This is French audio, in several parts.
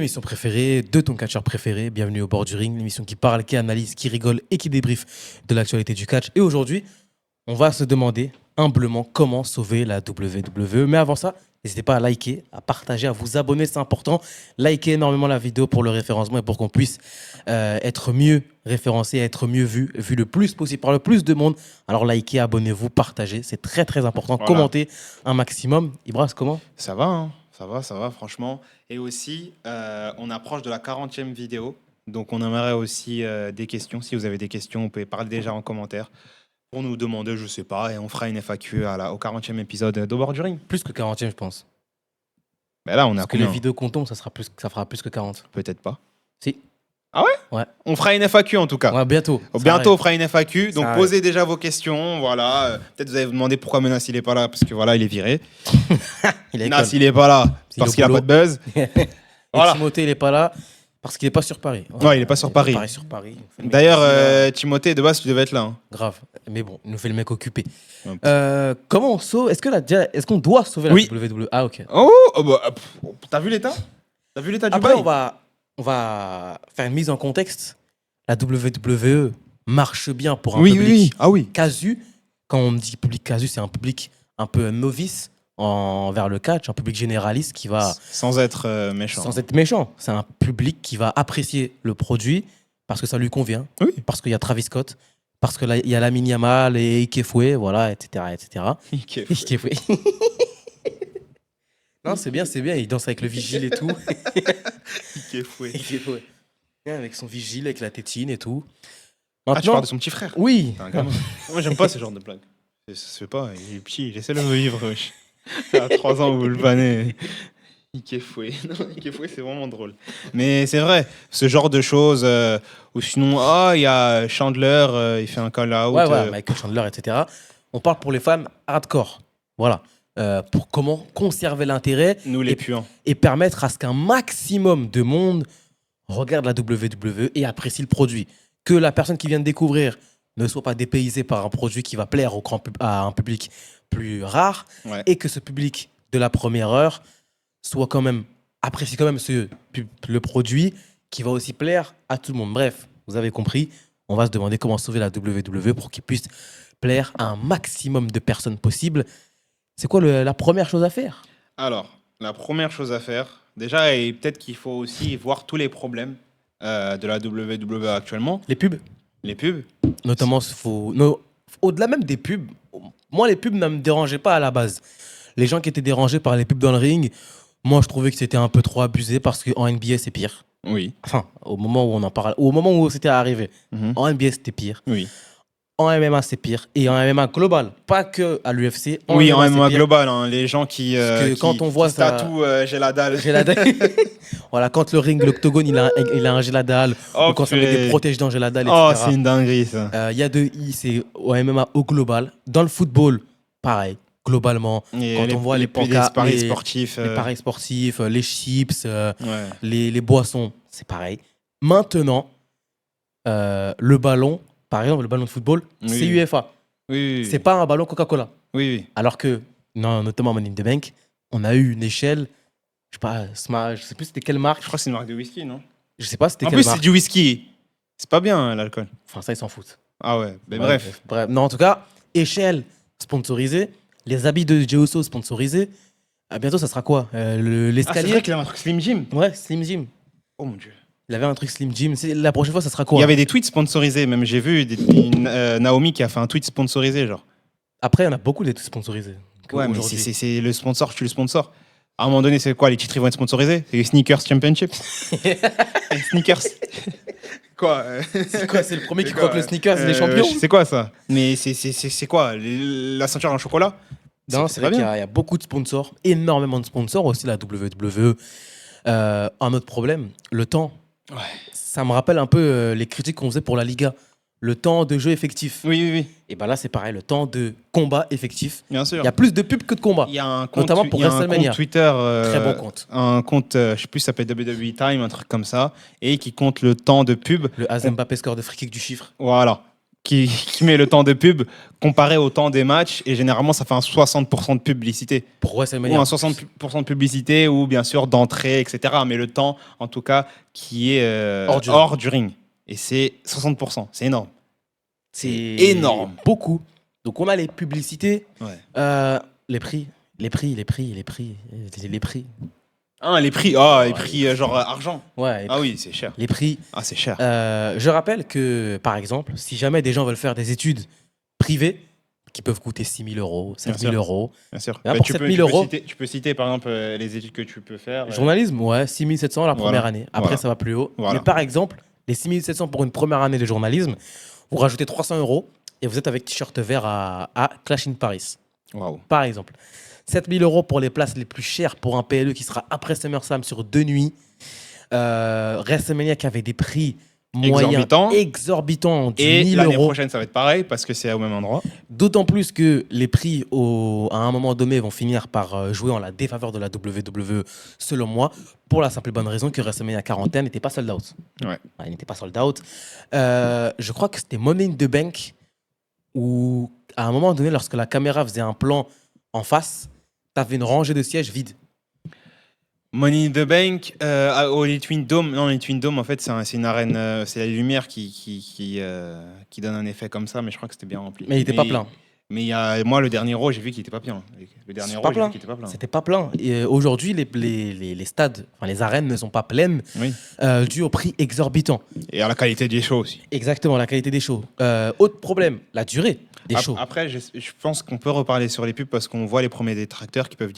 émission préférée de ton catcheur préféré. Bienvenue au bord du ring, l'émission qui parle, qui analyse, qui rigole et qui débriefe de l'actualité du catch. Et aujourd'hui, on va se demander humblement comment sauver la WWE. Mais avant ça, n'hésitez pas à liker, à partager, à vous abonner, c'est important. Likez énormément la vidéo pour le référencement et pour qu'on puisse être mieux référencé, être mieux vu le plus possible par le plus de monde. Alors likez, abonnez-vous, partagez, c'est très très important. Voilà. Commentez un maximum. Ibras, comment ? Ça va, hein. Ça va, franchement. Et aussi, on approche de la 40e vidéo. Donc, on aimerait aussi des questions. Si vous avez des questions, vous pouvez parler déjà en commentaire pour nous demander, je sais pas, et on fera une FAQ au 40e épisode d'Au bord du ring. Plus que 40e, je pense. Ben là, on Parce a que les vidéos qu'on tombe, ça fera plus que 40. Peut-être pas. Si. Ah ouais ? Ouais. On fera une FAQ en tout cas. Ouais, bientôt. Bientôt, on fera une FAQ. Donc, ça posez déjà vos questions. Voilà. Peut-être vous allez vous demander pourquoi Menas, il est pas là. Parce que voilà, il est viré. Menas, il est pas là parce qu'il a pas de buzz. Voilà. Timothée, il est pas là parce qu'il est pas sur Paris. Ouais, il est pas sur Paris. Sur Paris. D'ailleurs, Timothée, de base, tu devais être là. Hein. Grave. Mais bon, il nous fait le mec occupé. Comment on sauve ? Est-ce qu'on doit sauver la WWE ? Ah, ok. T'as vu l'état ? T'as vu l'état du Après, bail ? on va faire une mise en contexte. La WWE marche bien pour un public casu. Quand on dit public casu, c'est un public un peu novice vers le catch, un public généraliste qui va... Sans être méchant. Sans être méchant. C'est un public qui va apprécier le produit parce que ça lui convient, parce qu'il y a Travis Scott, parce qu'il y a Lamine Yamal et Ike Foué, voilà, etc. Ike Foué. Non, c'est bien, il danse avec le vigile et tout. Ike Foué. Avec son vigile, avec la tétine et tout. Maintenant, tu parles de son petit frère ? Oui. Moi, j'aime pas ce genre de blague. Ça se fait pas, il est petit, laissez-le vivre. À 3 ans, vous le bannez. Ike Foué. Non, Ike Foué, c'est vraiment drôle. Mais c'est vrai, ce genre de choses, ou sinon, il y a Chandler, il fait un call-out. Ouais, Michael Chandler, etc. On parle pour les fans hardcore. Voilà. Pour comment conserver l'intérêt nous les puants et permettre à ce qu'un maximum de monde regarde la WWE et apprécie le produit. Que la personne qui vient de découvrir ne soit pas dépaysée par un produit qui va plaire à un public plus rare et que ce public de la première heure soit quand même apprécie quand même le produit qui va aussi plaire à tout le monde. Bref, vous avez compris, on va se demander comment sauver la WWE pour qu'il puisse plaire à un maximum de personnes possible. C'est quoi la première chose à faire ? Alors, la première chose à faire, déjà, et peut-être qu'il faut aussi voir tous les problèmes de la WWE actuellement. Les pubs ? Notamment, au-delà même des pubs, moi, les pubs ne me dérangeaient pas à la base. Les gens qui étaient dérangés par les pubs dans le ring, moi, je trouvais que c'était un peu trop abusé parce qu'en NBA, c'est pire. Oui. Enfin, au moment où on en parle, au moment où c'était arrivé, en NBA, c'était pire. Oui. En MMA, c'est pire. Et en MMA global, pas que à l'UFC. En MMA global, hein, les gens qui quand on voit ça, tatouent j'ai la dalle. Voilà, quand le ring, l'octogone, il a un j'ai la dalle, ou quand ça met des protège-dents, j'ai la dalle, etc. Oh, c'est une dinguerie, ça. Il y a c'est au MMA au global. Dans le football, pareil, globalement. Quand on voit les paris sportifs, les paris sportifs, les chips, les boissons, c'est pareil. Maintenant, le ballon, par exemple, le ballon de football, c'est UEFA. Oui. C'est pas un ballon Coca-Cola. Oui. Alors que, notamment à Money in the Bank, on a eu une échelle, je sais plus c'était quelle marque. Je crois que c'est une marque de whisky, non ? Je sais pas c'était quelle marque. En plus, c'est du whisky. C'est pas bien, l'alcool. Enfin, ça, ils s'en foutent. Ah ouais, mais bref. Non, en tout cas, échelle sponsorisée, les habits de Jey Uso sponsorisés. Bientôt, ça sera quoi ? L'escalier. C'est vrai qu'il a un truc Slim Jim. Ouais, Slim Jim. Oh mon Dieu. Il avait un truc Slim Jim. La prochaine fois, ça sera quoi ? Il y avait des tweets sponsorisés. Même j'ai vu Naomi qui a fait un tweet sponsorisé, genre. Après, il y en a beaucoup des tweets sponsorisés. Ouais, mais c'est le sponsor, tu le sponsor. À un moment donné, c'est quoi ? Les titres, ils vont être sponsorisés ? C'est les Sneakers Championship. Les Sneakers. Quoi C'est quoi ? C'est le premier qui croit que le sneakers, c'est les champions ? C'est quoi ça ? Mais c'est quoi ? La ceinture en chocolat ? Non, c'est vrai qu'il y a beaucoup de sponsors, énormément de sponsors, aussi la WWE. Un autre problème, le temps. Ouais. Ça me rappelle un peu les critiques qu'on faisait pour la Liga. Le temps de jeu effectif. Oui. Et ben là, c'est pareil, le temps de combat effectif. Bien sûr. Il y a plus de pubs que de combats. Il y a un compte, notamment pour WrestleMania. Il y a un compte Twitter. Très bon compte. Un compte, je sais plus, ça s'appelle WWE Time, un truc comme ça. Et qui compte le temps de pub. Le Azem Mbappé score de free kick du chiffre. Voilà. qui met le temps de pub comparé au temps des matchs. Et généralement, ça fait un 60% de publicité. Pour Ou WrestleMania. un 60% de publicité, ou bien sûr d'entrée, etc. Mais le temps, en tout cas, qui est Hors du ring. du ring. Et c'est 60%. C'est énorme. C'est énorme. Beaucoup. Donc on a les publicités, Ouais. les prix. Ah, les prix. Ah, les prix genre argent. Ouais, Ah oui, c'est cher. les prix. Ah, c'est cher. Je rappelle que, par exemple, si jamais des gens veulent faire des études privées, qui peuvent coûter 6 000 euros, 7 000 sûr. euros. Bien sûr. Là, pour 7 000 euros. Tu peux citer, par exemple, les études que tu peux faire. Journalisme, ouais, 6 700 la première Voilà. année. Après, Voilà. ça va plus haut. Voilà. Mais par exemple, les 6 700 pour une première année de journalisme, vous rajoutez 300 euros et vous êtes avec t-shirt vert à Clash in Paris. Waouh. Par exemple. 7 000 euros pour les places les plus chères pour un PLE qui sera après SummerSlam sur 2 nuits. WrestleMania qui avait des prix moyens exorbitants du Et 1000 l'année euros. prochaine, ça va être pareil parce que c'est au même endroit. D'autant plus que les prix, à un moment donné, vont finir par jouer en la défaveur de la WWE, selon moi, pour la simple et bonne raison que WrestleMania 41 n'était pas sold out. Ouais. Il n'était pas sold out. Je crois que c'était Money in the Bank où, à un moment donné, lorsque la caméra faisait un plan en face, tu avais une rangée de sièges vides. Money in the Bank, les Twin Dome. Non, les Twin Dome, en fait, c'est une arène. C'est la lumière qui donne un effet comme ça, mais je crois que c'était bien rempli. Mais il n'était pas plein. Mais moi, le dernier Raw, j'ai vu qu'il n'était pas plein. Le dernier C'est Raw, pas j'ai vu plein. qu'il n'était pas plein. C'était pas plein. Et aujourd'hui, les stades, enfin les arènes ne sont pas pleines Oui. dû au prix exorbitant. Et à la qualité des shows aussi. Exactement, la qualité des shows. Autre problème, la durée des shows. Après, je pense qu'on peut reparler sur les pubs parce qu'on voit les premiers détracteurs qui peuvent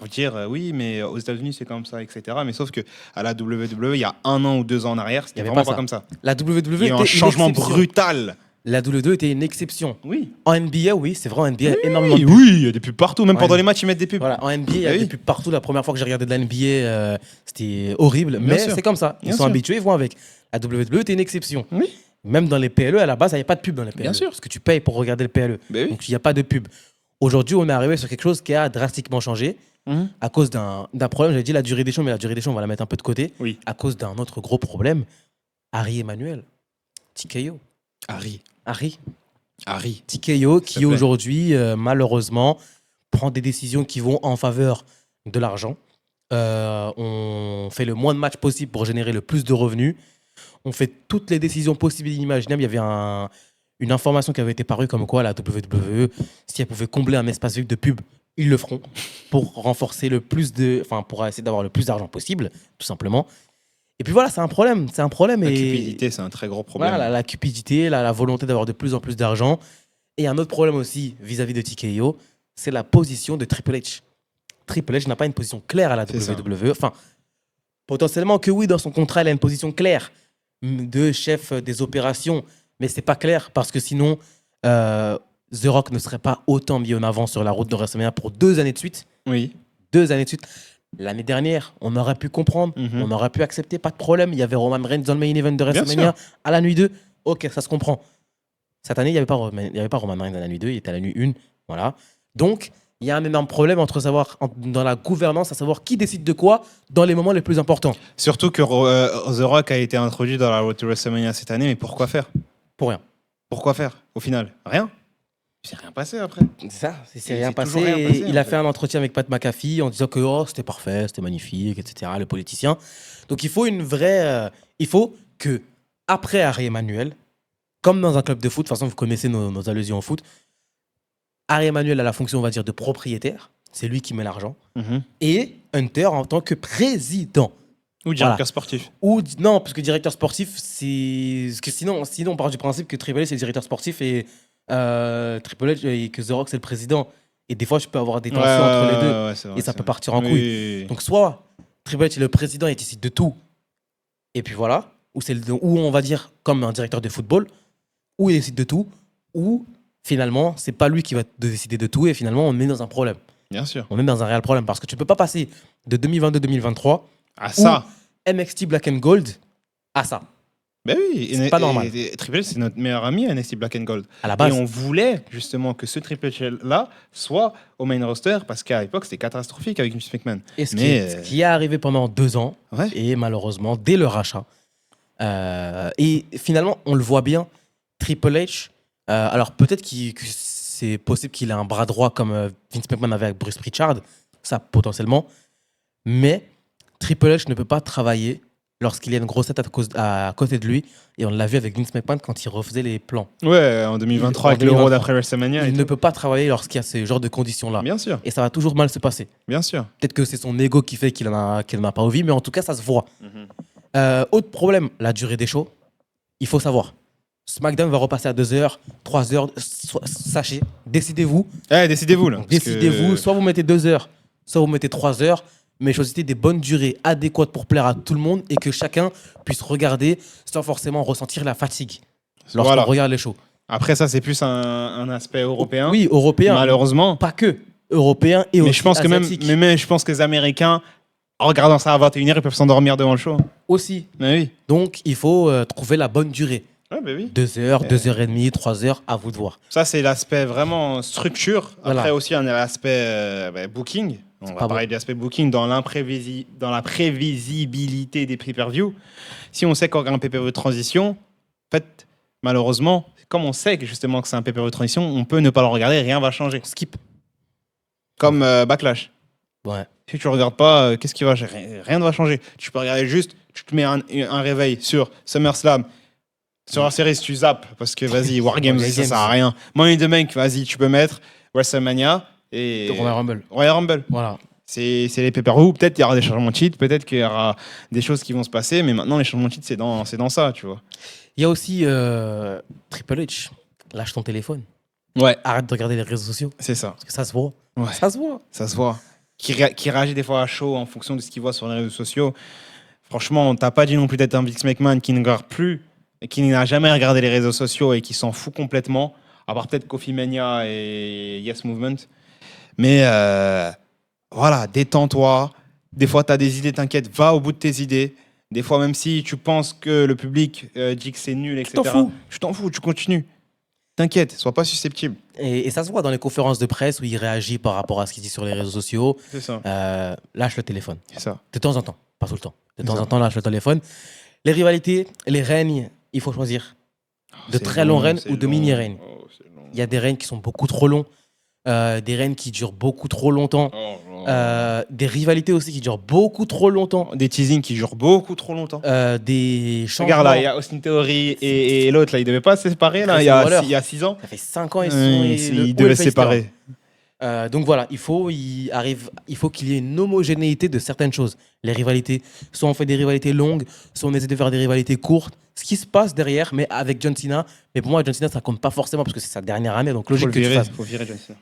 dire oui, mais aux États-Unis c'est comme ça, etc. Mais sauf que à la WWE, il y a 1 an ou 2 ans en arrière, c'était Il y avait vraiment pas pas comme ça. La WWE Il y a eu était un une changement exception. brutal. La WWE était une exception. Oui. En NBA, oui, c'est vrai, en NBA, il y a énormément de pubs. Oui, il y a des pubs partout, même Ouais. pendant les matchs, ils mettent des pubs. Voilà, en NBA, il y a Ah oui. des pubs partout. La première fois que j'ai regardé de la NBA, c'était horrible. Bien Mais sûr. c'est comme ça. Ils Bien sont sûr. habitués, ils vont avec. La WWE était une exception. Oui. Même dans les PLE, à la base, il n'y avait pas de pub dans les PLE. Bien sûr. Parce que tu payes pour regarder le PLE. Ben oui. Donc, il n'y a pas de pub. Aujourd'hui, on est arrivé sur quelque chose qui a drastiquement changé Mhm. à cause d'un problème. J'avais dit la durée des shows, mais la durée des shows, on va la mettre un peu de côté. Oui. À cause d'un autre gros problème. Harry Emmanuel. TKO. Harry. TKO S'il te qui plaît. aujourd'hui, malheureusement, prend des décisions qui vont en faveur de l'argent. On fait le moins de matchs possible pour générer le plus de revenus. On fait toutes les décisions possibles et inimaginables. Il y avait une information qui avait été parue comme quoi la WWE, si elle pouvait combler un espace vide de pub, ils le feront pour renforcer pour essayer d'avoir le plus d'argent possible, tout simplement. Et puis voilà, c'est un problème. C'est un problème. La et cupidité, c'est un très gros problème. voilà, la cupidité, la volonté d'avoir de plus en plus d'argent. Et un autre problème aussi vis-à-vis de TKO, c'est la position de Triple H. Triple H n'a pas une position claire à la C'est ça. WWE. Enfin, potentiellement que oui, dans son contrat, il a une position claire de chef des opérations, mais c'est pas clair parce que sinon, The Rock ne serait pas autant mis en avant sur la route de WrestleMania pour 2 années de suite. Oui. 2 années de suite. L'année dernière, on aurait pu comprendre, Mhm. on aurait pu accepter, pas de problème. Il y avait Roman Reigns dans le main event de WrestleMania à la nuit 2. Ok, ça se comprend. Cette année, il n'y avait pas Roman Reigns à la nuit 2, il était à la nuit 1. Voilà. Donc, il y a un énorme problème dans la gouvernance, à savoir qui décide de quoi dans les moments les plus importants. Surtout que The Rock a été introduit dans la Road to WrestleMania cette année, mais pourquoi faire? Pour rien. Pourquoi faire au final? Rien. Il s'est rien passé après. C'est ça, c'est C'est rien passé. toujours rien passé, Il en a fait. fait un entretien avec Pat McAfee en disant que c'était parfait, c'était magnifique, etc. Le politicien. Donc il faut il faut que, après Harry Emmanuel, comme dans un club de foot, de toute façon vous connaissez nos allusions au foot, Harry Emmanuel a la fonction, on va dire, de propriétaire. C'est lui qui met l'argent. Et Hunter en tant que président. Ou directeur Voilà. sportif. Non, parce que directeur sportif, c'est. Parce que sinon, on part du principe que Triple H c'est le directeur sportif et Triple H et que The Rock c'est le président. Et des fois, je peux avoir des tensions entre les deux. Ouais, c'est vrai, Et ça c'est peut vrai. partir en Oui, couille. oui, oui. Donc, soit Triple H est le président et il décide de tout. Et puis voilà. Ou on va dire comme un directeur de football, où il décide de tout, ou finalement, c'est pas lui qui va décider de tout et finalement, on est dans un problème. Bien sûr. On est dans un réel problème parce que tu peux pas passer de 2022-2023 Ah ça. NXT Black and Gold à ça. Ben oui. C'est pas normal. Triple H, c'est notre meilleur ami à NXT Black and Gold. À la base. Et on voulait justement que ce Triple H-là soit au main roster parce qu'à l'époque, c'était catastrophique avec Vince McMahon. Et ce Mais, qui est arrivé pendant 2 ans, Ouais. et malheureusement, dès le rachat. Et finalement, on le voit bien, Triple H Alors peut-être que c'est possible qu'il ait un bras droit comme Vince McMahon avait avec Bruce Pritchard, ça potentiellement. Mais Triple H ne peut pas travailler lorsqu'il y a une grosse tête à côté de lui. Et on l'a vu avec Vince McMahon quand il refaisait les plans. Ouais, en 2023 avec l'Euro d'après WrestleMania. Il ne peut pas travailler lorsqu'il y a ce genre de conditions-là. Bien sûr, Et ça va toujours mal se passer. bien sûr. Peut-être que c'est son ego qui fait qu'il n'en a pas envie, mais en tout cas, ça se voit. Autre problème, la durée des shows. Il faut savoir. SmackDown va repasser à 2 heures, 3 heures. Sachez, décidez-vous. Décidez-vous là. Décidez-vous. Soit vous mettez 2 heures, soit vous mettez 3 heures. Mais choisissez des bonnes durées adéquates pour plaire à tout le monde et que chacun puisse regarder sans forcément ressentir la fatigue lorsqu'on regarde les shows. Après ça, c'est plus un aspect européen. Oui, européen. Malheureusement. Pas que. Européen et aussi je pense asiatique. que même je pense que les Américains, en regardant ça à 21h, ils peuvent s'endormir devant le show. Aussi. Mais oui. Donc, il faut trouver la bonne durée. Ouais, bah oui. 2 heures, 2 heures et demie, 3 heures, à vous de voir. Ça, c'est l'aspect vraiment structure. Voilà. Après aussi, on a l'aspect booking. On va parler de l'aspect booking dans la prévisibilité des pay-per-view. Si on sait qu'on regarde un pay-per-view de transition, en fait, malheureusement, comme on sait que justement que c'est un pay-per-view de transition, on peut ne pas le regarder, rien va changer. Skip. Comme Backlash. Ouais. Si tu ne regardes pas, qu'est-ce qui va changer? Rien ne va changer. Tu peux regarder juste, tu te mets un réveil sur SummerSlam. Sur la série, si tu zappes, parce que vas-y, Wargames, ça sert à rien. Money in the Bank, vas-y, tu peux mettre WrestleMania et Royal Rumble. Royal Rumble. Voilà. C'est les pay-per-view. Peut-être qu'il y aura des changements de cheat, peut-être qu'il y aura des choses qui vont se passer, mais maintenant, les changements de cheat, c'est dans ça, tu vois. Il y a aussi Triple H. Lâche ton téléphone. Ouais. Arrête de regarder les réseaux sociaux. C'est ça. Parce que ça se voit. Ouais. Ça se voit. Ça se voit. Qui réagit des fois à chaud en fonction de ce qu'il voit sur les réseaux sociaux. Franchement, t'as pas dit non plus d'être un Vince McMahon qui ne regarde plus, et qui n'a jamais regardé les réseaux sociaux et qui s'en fout complètement, à part peut-être Coffee Mania et Yes Movement. Mais voilà, détends-toi. Des fois, tu as des idées, t'inquiète, va au bout de tes idées. Des fois, même si tu penses que le public dit que c'est nul, etc. Tu t'en fous, tu continues. T'inquiète, sois pas susceptible. Et ça se voit dans les conférences de presse où il réagit par rapport à ce qu'il dit sur les réseaux sociaux. C'est ça. Lâche le téléphone. C'est ça. De temps en temps, pas tout le temps. De temps en temps, lâche le téléphone. Les rivalités, les règnes, il faut choisir. De très longs règnes ou de mini-règnes. Il y a des règnes qui sont beaucoup trop longs. Des règnes qui durent beaucoup trop longtemps. Des rivalités aussi qui durent beaucoup trop longtemps. Des teasings qui durent beaucoup trop longtemps. Des changements. Regarde là, il y a Austin Theory et l'autre, là, ils devaient pas se séparer là, il y a 6 ans. Ça fait 5 ans ils devaient se séparer. Donc voilà, il faut qu'il y ait une homogénéité de certaines choses. Les rivalités, soit on fait des rivalités longues, soit on essaie de faire des rivalités courtes. Ce qui se passe derrière, mais avec John Cena. Mais pour moi, John Cena, ça compte pas forcément parce que c'est sa dernière année. Donc logique faut virer John Cena.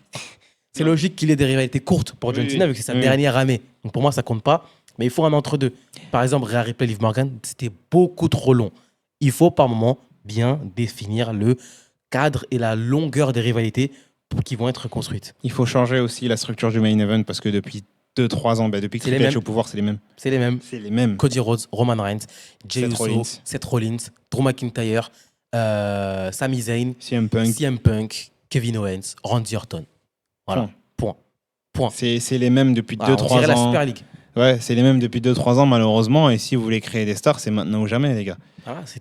C'est logique qu'il ait des rivalités courtes pour John Cena vu que c'est sa dernière année. Donc pour moi, ça compte pas. Mais il faut un entre-deux. Par exemple, Rhea Ripley, Liv Morgan, c'était beaucoup trop long. Il faut par moment bien définir le cadre et la longueur des rivalités qui vont être construites. Il faut changer aussi la structure du main event parce que depuis 2-3 ans, depuis que Triple H est au pouvoir, c'est les mêmes. C'est les mêmes. Cody Rhodes, Roman Reigns, Jey Uso, Seth Rollins, Drew McIntyre, Sami Zayn, CM Punk, Kevin Owens, Randy Orton. Voilà. Point. C'est les mêmes depuis 2-3 ans. La Super League. Ouais, c'est les mêmes depuis 2-3 ans malheureusement. Et si vous voulez créer des stars, c'est maintenant ou jamais, les gars.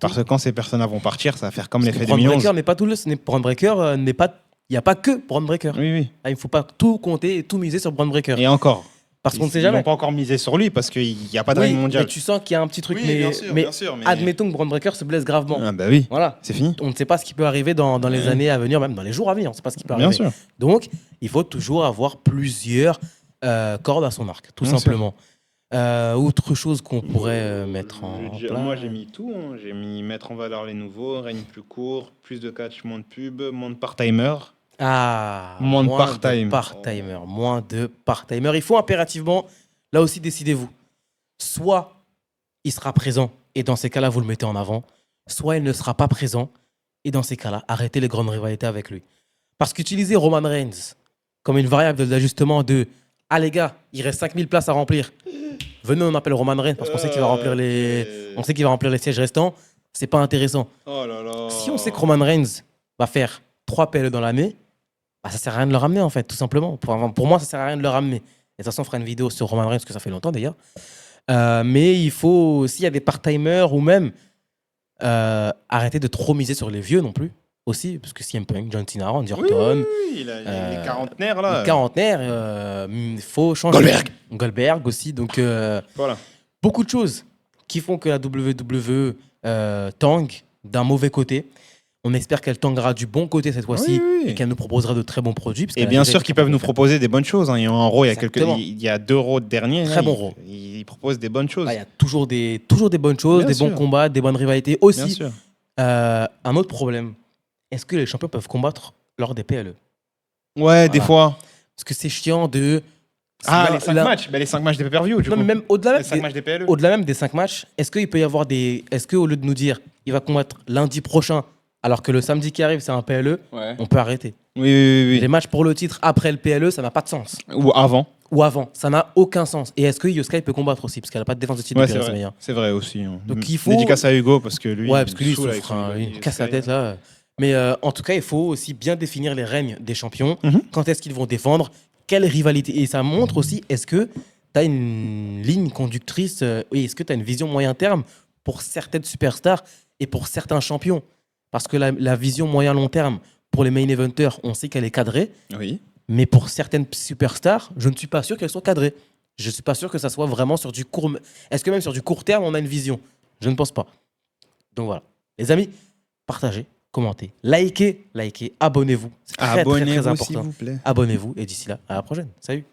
Parce que quand ces personnes vont partir, ça va faire comme l'effet 2011. Braun Breaker n'est pas tout le. Braun Breaker n'est pas. Il n'y a pas que Braun Breaker. Oui. Il ne faut pas tout compter et tout miser sur Braun Breaker. Et encore. Parce qu'on ne sait jamais. Ils n'ont pas encore misé sur lui parce qu'il n'y a pas de règle mondiale. Mais tu sens qu'il y a un petit truc. Oui, mais bien sûr, admettons que Braun Breaker se blesse gravement. Ah bah oui. Voilà. C'est fini. On ne sait pas ce qui peut arriver dans les années à venir, même dans les jours à venir. On ne sait pas ce qui peut arriver. Bien sûr. Donc, il faut toujours avoir plusieurs cordes à son arc, tout simplement. Autre chose qu'on pourrait mettre en place. Moi, j'ai mis tout. J'ai mis mettre en valeur les nouveaux, règne plus court, plus de catch, moins de pub, moins de part-timer. Moins de part-timer. Moins de part-timer. Il faut impérativement, là aussi, décidez-vous. Soit il sera présent et dans ces cas-là, vous le mettez en avant. Soit il ne sera pas présent et dans ces cas-là, arrêtez les grandes rivalités avec lui. Parce qu'utiliser Roman Reigns comme une variable d'ajustement de « Ah les gars, il reste 5000 places à remplir. Venez, on appelle Roman Reigns parce qu'on sait qu'il va remplir les sièges restants. » C'est pas intéressant. Oh là là. Si on sait que Roman Reigns va faire 3 PLE dans l'année, ça sert à rien de le ramener en fait, tout simplement. Pour moi, ça sert à rien de le ramener. Et de toute façon, on fera une vidéo sur Roman Reigns, parce que ça fait longtemps d'ailleurs. Mais il faut, s'il y a des part-timers ou même, arrêter de trop miser sur les vieux non plus. aussi, parce que CM Punk, John Cena, Randy Oui, Orton, il a les quarantenaires là. les quarantenaires, il faut changer. Goldberg aussi. Donc, Voilà. beaucoup de choses qui font que la WWE tangue d'un mauvais côté. On espère qu'elle tanguera du bon côté cette fois-ci Oui. et qu'elle nous proposera de très bons produits. parce Et qu'elle a bien déjà sûr été qu'ils peuvent capable nous de faire. proposer des bonnes choses. Hein. Il y a un Raw, Exactement. il y a 2 Raw derniers. Très là, bon Raw. Ils proposent des bonnes choses. Ah, il y a toujours des bonnes choses, Bien des bons sûr. combats, des bonnes rivalités. Bien Aussi, sûr. un autre problème, est-ce que les champions peuvent combattre lors des PLE? Ouais, des fois. Parce que c'est chiant de... Ah, Là- les 5 là- matchs. Les 5 matchs des pay-per-view, du Non, coup. mais même au-delà Les 5 matchs des PLE. au-delà même des 5 matchs, est-ce qu'il peut y avoir des... Est-ce qu'au lieu de nous dire il va combattre lundi prochain, alors que le samedi qui arrive, c'est un PLE, Ouais. on peut arrêter. Oui. Les matchs pour le titre après le PLE, ça n'a pas de sens. Ou avant. Ou avant, ça n'a aucun sens. Et est-ce que Yoska peut combattre aussi? Parce qu'elle n'a pas de défense de titre Ouais, depuis c'est WrestleMania. vrai. C'est vrai aussi. Hein. Donc, il faut- Dédicace à Hugo parce que lui. Ouais, parce que lui, il saoule avec souffre, son il Hugo casse la Sky. tête là. Mais en tout cas, il faut aussi bien définir les règnes des champions. Mhm. Quand est-ce qu'ils vont défendre? Quelle rivalité? Et ça montre aussi, est-ce que tu as une ligne conductrice oui, est-ce que tu as une vision moyen terme pour certaines superstars et pour certains champions? Parce que la vision moyen-long terme pour les main eventers, on sait qu'elle est cadrée. Oui. Mais pour certaines superstars, je ne suis pas sûr qu'elles soient cadrées. Je ne suis pas sûr que ça soit vraiment sur du court... Est-ce que même sur du court terme, on a une vision? Je ne pense pas. Donc voilà. Les amis, partagez, commentez, likez, abonnez-vous. C'est très, très, très Abonnez-vous, important. s'il vous plaît. Abonnez-vous et d'ici là, à la prochaine. Salut.